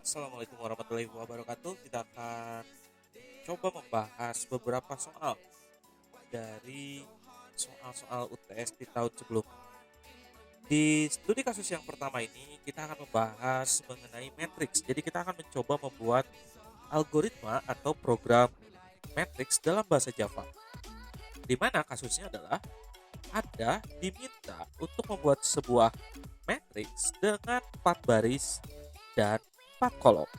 Assalamualaikum warahmatullahi wabarakatuh. Kita akan coba membahas beberapa soal dari soal-soal UTS di tahun sebelumnya. Di studi kasus yang pertama ini, kita akan membahas mengenai matriks. Jadi kita akan mencoba membuat algoritma atau program matriks dalam bahasa Java. Di mana kasusnya adalah Anda diminta untuk membuat sebuah matriks dengan 4 baris dan 4 kolom.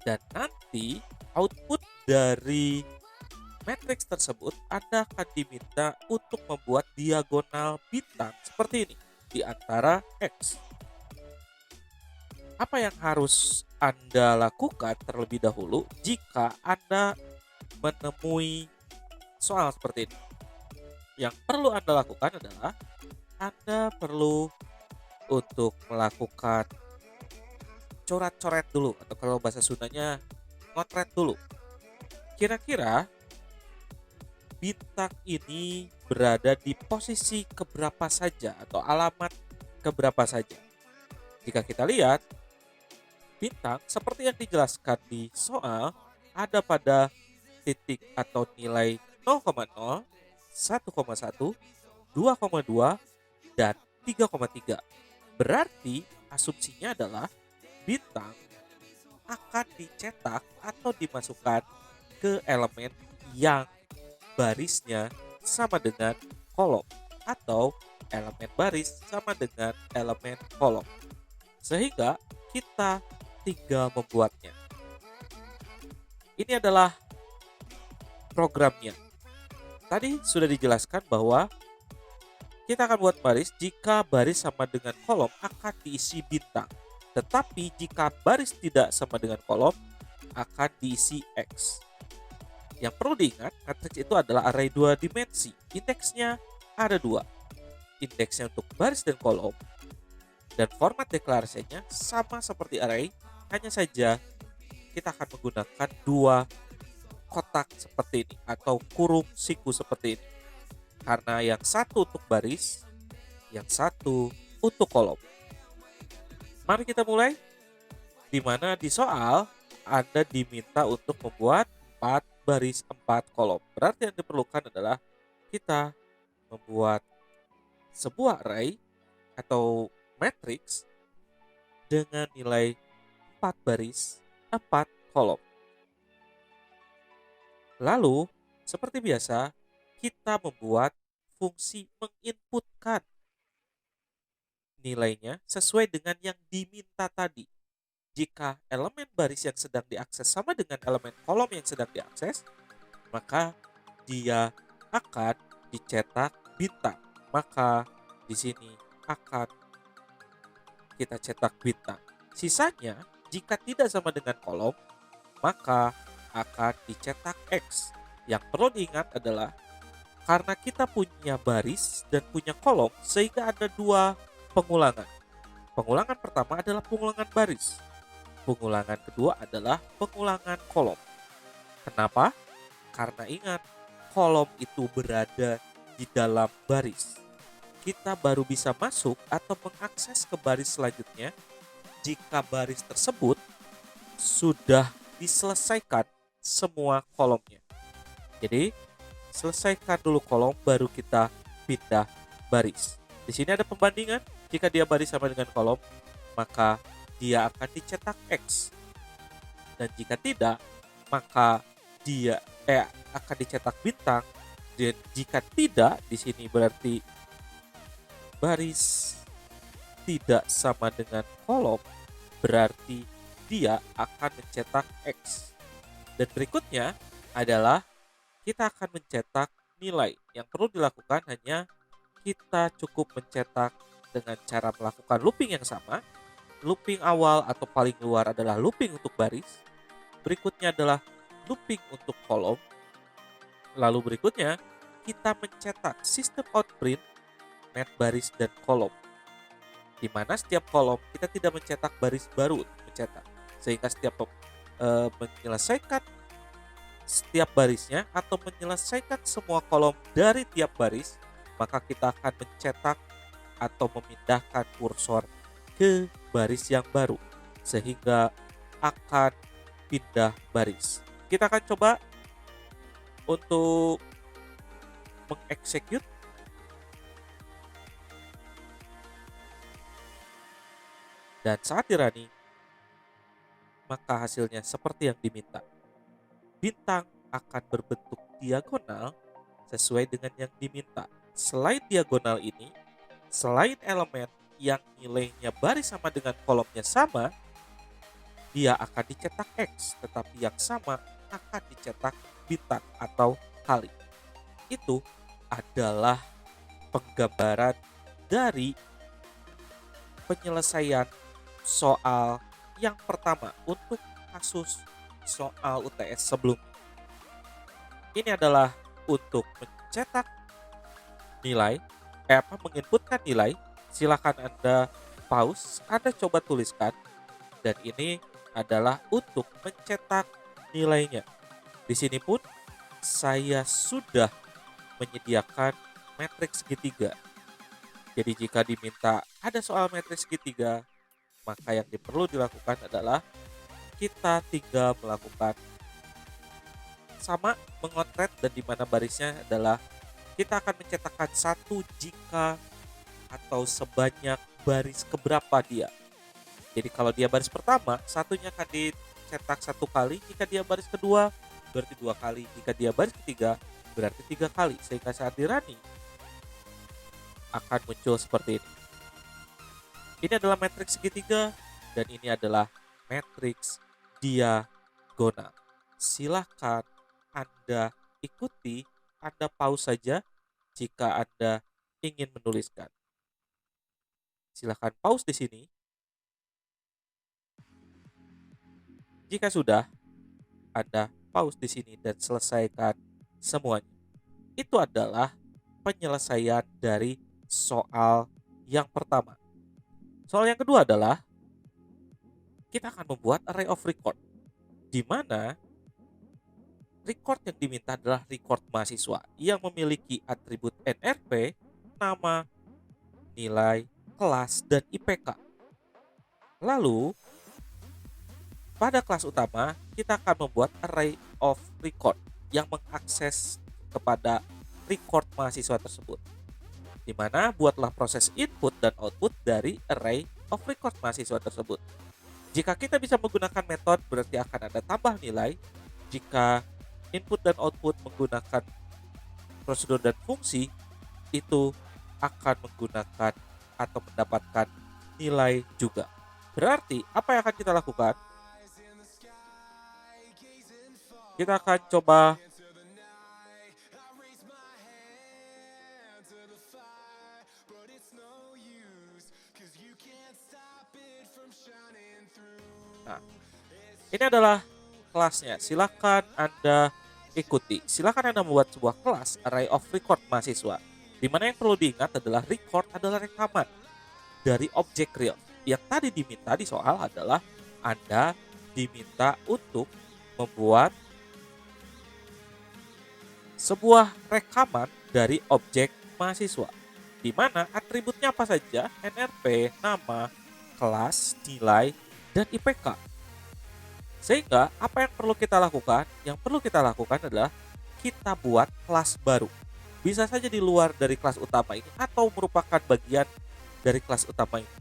Dan nanti output dari matriks tersebut Anda akan diminta untuk membuat diagonal bintang seperti ini di antara X. Apa yang harus Anda lakukan terlebih dahulu jika Anda menemui soal seperti ini? Yang perlu Anda lakukan adalah Anda perlu untuk melakukan coret-coret dulu, atau kalau bahasa Sundanya ngotret dulu. Kira-kira bintang ini berada di posisi keberapa saja atau alamat keberapa saja. Jika kita lihat, bintang seperti yang dijelaskan di soal ada pada titik atau nilai 0,0, 1,1, 2,2, dan 3,3. Berarti asumsinya adalah bintang akan dicetak atau dimasukkan ke elemen yang barisnya sama dengan kolom atau elemen baris sama dengan elemen kolom. Sehingga kita tinggal membuatnya. Ini adalah programnya. Tadi sudah dijelaskan bahwa kita akan buat baris jika baris sama dengan kolom akan diisi bintang. Tetapi jika baris tidak sama dengan kolom, akan diisi X. Yang perlu diingat, matriks itu adalah array 2 dimensi. Indeksnya ada 2. Indeksnya untuk baris dan kolom. Dan format deklarasinya sama seperti array, hanya saja kita akan menggunakan 2 kotak seperti ini atau kurung siku seperti ini. Karena yang satu untuk baris, yang satu untuk kolom. Mari kita mulai, di mana di soal Anda diminta untuk membuat 4 baris 4 kolom. Berarti yang diperlukan adalah kita membuat sebuah array atau matriks dengan nilai 4 baris 4 kolom. Lalu, seperti biasa, kita membuat fungsi menginputkan nilainya sesuai dengan yang diminta tadi. Jika elemen baris yang sedang diakses sama dengan elemen kolom yang sedang diakses, maka dia akan dicetak bintang. Maka di sini akan kita cetak bintang. Sisanya, jika tidak sama dengan kolom, maka akan dicetak X. Yang perlu diingat adalah karena kita punya baris dan punya kolom, sehingga ada 2 pengulangan. Pengulangan pertama adalah pengulangan baris. Pengulangan kedua adalah pengulangan kolom. Kenapa? Karena ingat, kolom itu berada di dalam baris. Kita baru bisa masuk atau mengakses ke baris selanjutnya jika baris tersebut sudah diselesaikan semua kolomnya. Jadi, selesaikan dulu kolom, baru kita pindah baris. Di sini ada pembandingan. Jika dia baris sama dengan kolom, maka dia akan dicetak X. Dan jika tidak, maka dia akan dicetak bintang. Dan jika tidak, di sini berarti baris tidak sama dengan kolom, berarti dia akan mencetak X. Dan berikutnya adalah kita akan mencetak nilai. Yang perlu dilakukan hanya kita cukup mencetak dengan cara melakukan looping yang sama. Looping awal atau paling luar adalah looping untuk baris. Berikutnya adalah looping untuk kolom. Lalu berikutnya kita mencetak sistem outprint, net baris dan kolom. Di mana setiap kolom kita tidak mencetak baris baru untuk mencetak. Sehingga setiap menyelesaikan setiap barisnya atau menyelesaikan semua kolom dari tiap baris, maka kita akan mencetak atau memindahkan kursor ke baris yang baru. sehingga akan pindah baris. Kita akan coba untuk mengeksekut dan saat dirunning maka hasilnya seperti yang diminta. Bintang akan berbentuk diagonal sesuai dengan yang diminta. Selain diagonal ini, selain elemen yang nilainya baris sama dengan kolomnya sama, dia akan dicetak X, tetapi yang sama akan dicetak bintang atau kali. Itu adalah penggambaran dari penyelesaian soal yang pertama untuk kasus soal UTS sebelumnya. Ini adalah untuk mencetak nilai, menginputkan nilai. Silakan Anda pause, Anda coba tuliskan, dan ini adalah untuk mencetak nilainya. Di sini pun saya sudah menyediakan matriks segitiga. Jadi jika diminta ada soal matriks segitiga, maka yang perlu dilakukan adalah kita tinggal melakukan sama mengotret, dan di mana barisnya adalah kita akan mencetakkan satu jika atau sebanyak baris keberapa dia. Jadi kalau dia baris pertama, satunya akan dicetak satu kali. Jika dia baris kedua, berarti dua kali. Jika dia baris ketiga, berarti tiga kali. Sehingga saat dirunning akan muncul seperti ini. Ini adalah matriks segitiga dan ini adalah matriks diagonal. Silahkan Anda ikuti, Anda pause saja jika Anda ingin menuliskan. Silahkan pause di sini. Jika sudah, Anda pause di sini dan selesaikan semuanya. Itu adalah penyelesaian dari soal yang pertama. Soal yang kedua adalah kita akan membuat array of record, di mana record yang diminta adalah record mahasiswa yang memiliki atribut NRP, nama, nilai, kelas, dan IPK. Lalu, pada kelas utama, kita akan membuat array of record yang mengakses kepada record mahasiswa tersebut. Di mana buatlah proses input dan output dari array of record mahasiswa tersebut. Jika kita bisa menggunakan metode, berarti akan ada tambah nilai. Jika input dan output menggunakan prosedur dan fungsi, itu akan menggunakan atau mendapatkan nilai juga. Berarti apa yang akan kita lakukan? Kita akan coba ini adalah kelasnya. Silakan Anda ikuti. Silakan Anda membuat sebuah kelas array of record mahasiswa. Di mana yang perlu diingat adalah record adalah rekaman dari objek real. Yang tadi diminta di soal adalah Anda diminta untuk membuat sebuah rekaman dari objek mahasiswa. Di mana atributnya apa saja? NRP, nama, kelas, nilai, dan IPK. Sehingga apa yang perlu kita lakukan? Yang perlu kita lakukan adalah kita buat kelas baru. Bisa saja di luar dari kelas utama ini atau merupakan bagian dari kelas utama ini.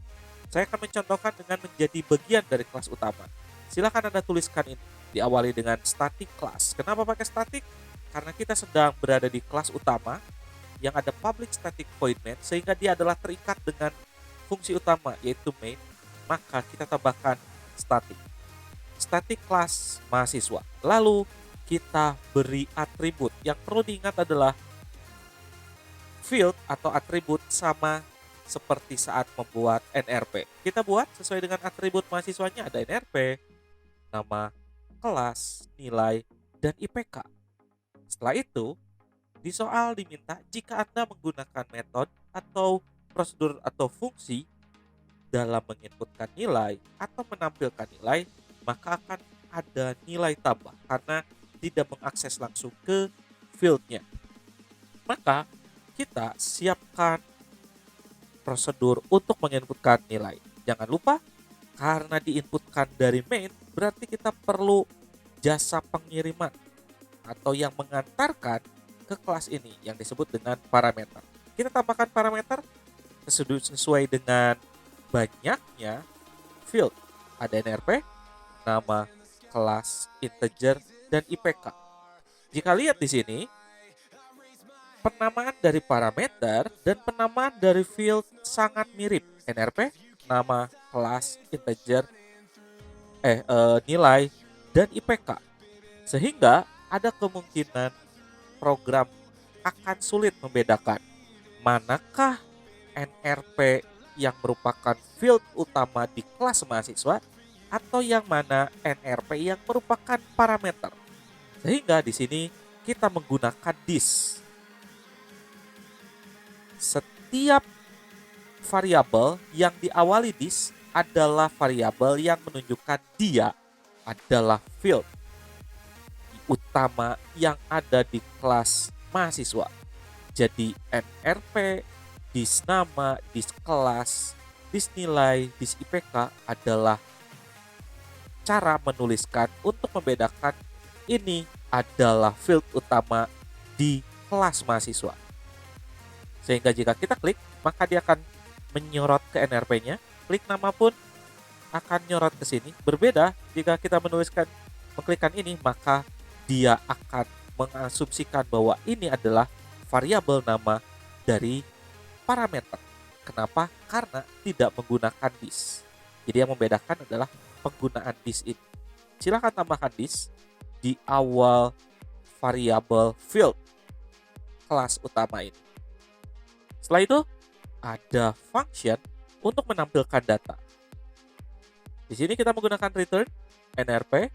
Saya akan mencontohkan dengan menjadi bagian dari kelas utama. Silakan Anda tuliskan ini. Diawali dengan static class. Kenapa pakai static? Karena kita sedang berada di kelas utama yang ada public static void main, sehingga dia adalah terikat dengan fungsi utama yaitu main. Maka kita tambahkan static. Static class mahasiswa. Lalu kita beri atribut. Yang perlu diingat adalah field atau atribut sama seperti saat membuat NRP. Kita buat sesuai dengan atribut mahasiswanya, ada NRP, nama, kelas, nilai, dan IPK. Setelah itu, di soal diminta jika Anda menggunakan metode atau prosedur atau fungsi dalam menginputkan nilai atau menampilkan nilai, maka akan ada nilai tambah karena tidak mengakses langsung ke fieldnya. Maka kita siapkan prosedur untuk menginputkan nilai. Jangan lupa Karena diinputkan dari main, berarti kita perlu jasa pengiriman atau yang mengantarkan ke kelas ini yang disebut dengan parameter. Kita tambahkan parameter sesuai dengan banyaknya field. Ada NRP, nama, kelas, integer, dan IPK. Jika lihat di sini, penamaan dari parameter dan penamaan dari field sangat mirip. NRP, nama, kelas, integer, nilai, dan IPK. Sehingga ada kemungkinan program akan sulit membedakan manakah NRP yang merupakan field utama di kelas mahasiswa atau yang mana NRP yang merupakan parameter. Sehingga di sini kita menggunakan this. Setiap variabel yang diawali this adalah variabel yang menunjukkan dia adalah field utama yang ada di kelas mahasiswa. Jadi NRP, dis nama, dis kelas, dis nilai, dis IPK adalah cara menuliskan untuk membedakan ini adalah field utama di kelas mahasiswa. Sehingga jika kita klik, maka dia akan menyorot ke NRP-nya. Klik nama pun akan nyorot ke sini. Berbeda jika kita mengklikkan ini, maka dia akan mengasumsikan bahwa ini adalah variabel nama dari parameter. Kenapa? Karena tidak menggunakan this. Jadi yang membedakan adalah penggunaan this ini. Silahkan tambahkan this di awal variabel field kelas utama ini. Setelah itu, ada function untuk menampilkan data. Di sini kita menggunakan return NRP.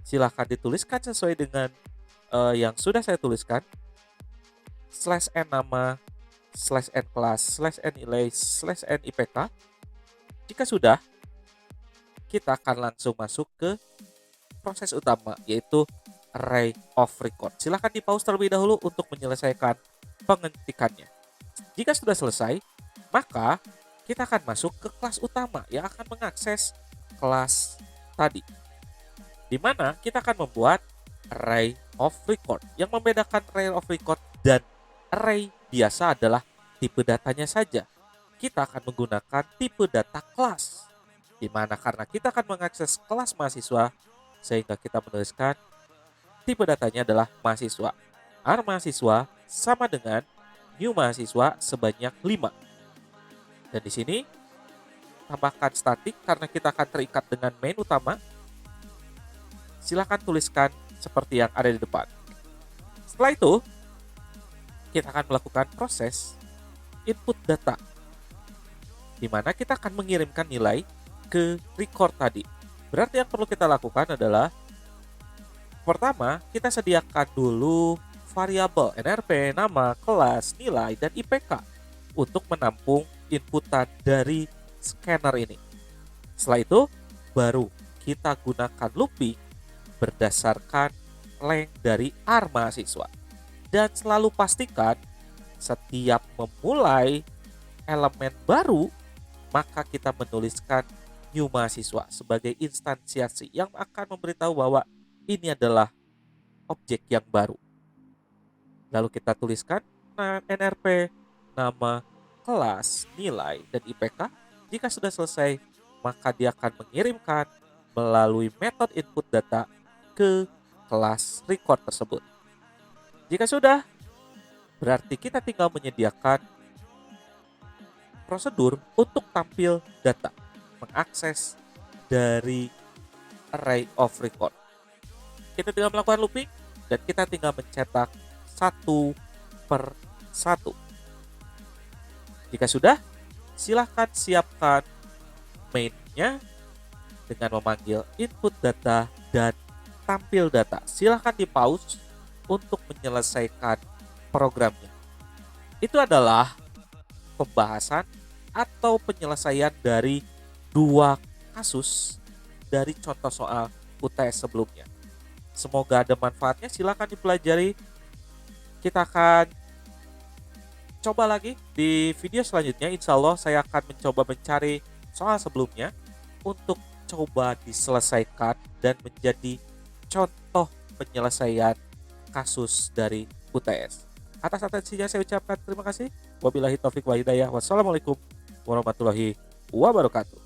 Silahkan dituliskan sesuai dengan yang sudah saya tuliskan. /n nama, /n kelas, /n nilai, /n IPK. Jika sudah, kita akan langsung masuk ke proses utama, yaitu array of record. Silahkan di pause terlebih dahulu untuk menyelesaikan pengetikannya. Jika sudah selesai, maka kita akan masuk ke kelas utama yang akan mengakses kelas tadi, di mana kita akan membuat array of record. Yang membedakan array of record dan array biasa adalah tipe datanya saja. Kita akan menggunakan tipe data kelas, di mana karena kita akan mengakses kelas mahasiswa, sehingga kita menuliskan tipe datanya adalah mahasiswa. Mahasiswa sama dengan new mahasiswa sebanyak 5. Dan di sini tambahkan statik karena kita akan terikat dengan main utama. Silahkan tuliskan seperti yang ada di depan. Setelah itu, kita akan melakukan proses input data, di mana kita akan mengirimkan nilai ke record tadi. Berarti yang perlu kita lakukan adalah, pertama, kita sediakan dulu variabel NRP, nama, kelas, nilai, dan IPK untuk menampung inputan dari scanner ini. Setelah itu, baru kita gunakan looping berdasarkan length dari mahasiswa. Dan selalu pastikan setiap memulai elemen baru, maka kita menuliskan new mahasiswa sebagai instansiasi yang akan memberitahu bahwa ini adalah objek yang baru. Lalu kita tuliskan NRP, nama, kelas, nilai, dan IPK. Jika sudah selesai, maka dia akan mengirimkan melalui metode input data ke kelas record tersebut. Jika sudah, berarti kita tinggal menyediakan prosedur untuk tampil data, mengakses dari array of record. Kita tinggal melakukan looping dan kita tinggal mencetak satu per satu. Jika sudah, silahkan siapkan main-nya dengan memanggil input data dan tampil data. Silahkan di pause untuk menyelesaikan programnya. Itu adalah pembahasan atau penyelesaian dari 2 kasus dari contoh soal UTS sebelumnya. Semoga ada manfaatnya, silahkan dipelajari. Kita akan coba lagi di video selanjutnya. Insya Allah saya akan mencoba mencari soal sebelumnya untuk coba diselesaikan dan menjadi contoh penyelesaian kasus dari UTS. Atas atensinya saya ucapkan terima kasih. Wabillahi taufik wa hidayah. Wassalamualaikum warahmatullahi wabarakatuh.